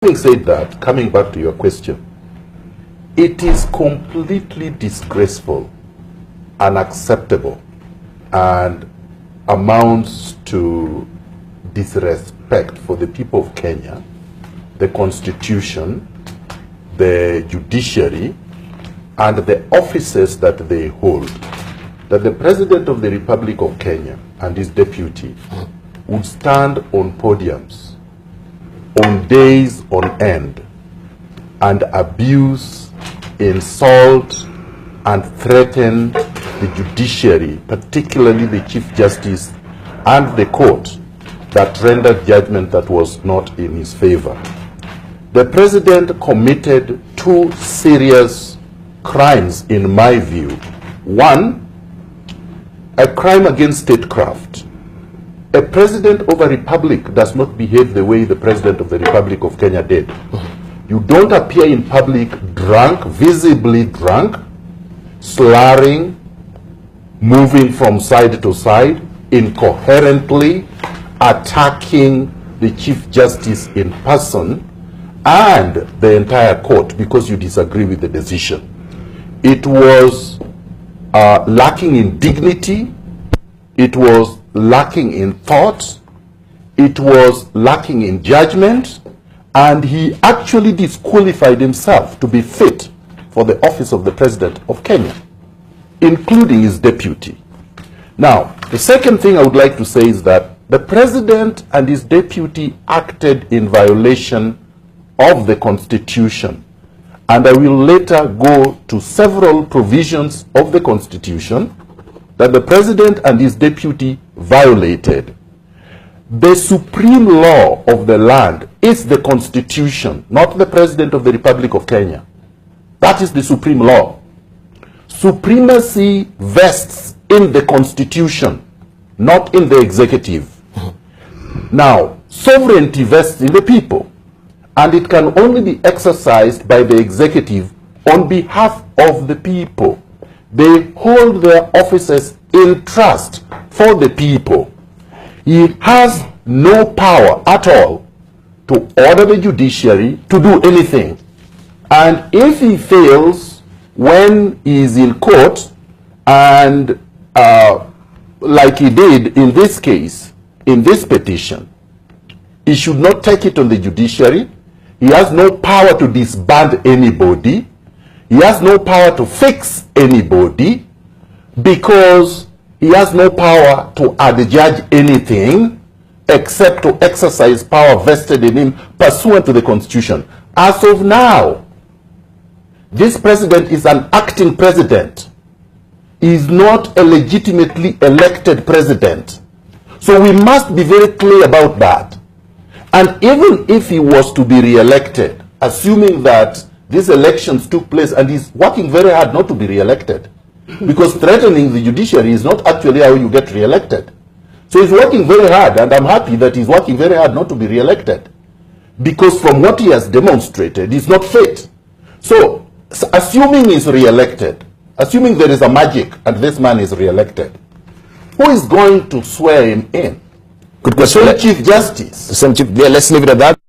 Having said that, coming back to your question, it is completely disgraceful, unacceptable, and amounts to disrespect for the people of Kenya, the Constitution, the judiciary, and the offices that they hold, that the President of the Republic of Kenya and his deputy would stand on podiums on days on end and abuse, insult, and threaten the judiciary, particularly the Chief Justice and the court that rendered judgment that was not in his favor. The President committed two serious crimes in my view. One, a crime against statecraft. A president of a republic does not behave the way the President of the Republic of Kenya did. You don't appear in public drunk, visibly drunk, slurring, moving from side to side, incoherently attacking the Chief Justice in person and the entire court because you disagree with the decision. It was lacking in dignity. It was lacking in thought, it was lacking in judgment, and he actually disqualified himself to be fit for the office of the President of Kenya, including his deputy. Now, the second thing I would like to say is that the President and his deputy acted in violation of the Constitution, and I will later go to several provisions of the Constitution that the President and his deputy violated. The supreme law of the land is the Constitution, not the President of the Republic of Kenya. That is the supreme law. Supremacy vests in the Constitution, not in the executive. Now, sovereignty vests in the people, and it can only be exercised by the executive on behalf of the people. They hold their offices in trust for the people. He has no power at all to order the judiciary to do anything. And if he fails when he is in court, and like he did in this case, in this petition, he should not take it on the judiciary. He has no power to disband anybody. He has no power to fix anybody because he has no power to adjudge anything except to exercise power vested in him pursuant to the Constitution. As of now, this president is an acting president. He is not a legitimately elected president. So we must be very clear about that. And even if he was to be re-elected, assuming that these elections took place, and he's working very hard not to be re-elected, because threatening the judiciary is not actually how you get re-elected. So he's working very hard, and I'm happy that he's working very hard not to be re-elected, because from what he has demonstrated, he's not fit. So assuming he's re-elected, assuming there is a magic and this man is re-elected, who is going to swear him in? Good question. The Chief Justice. Yeah, let's leave it at that.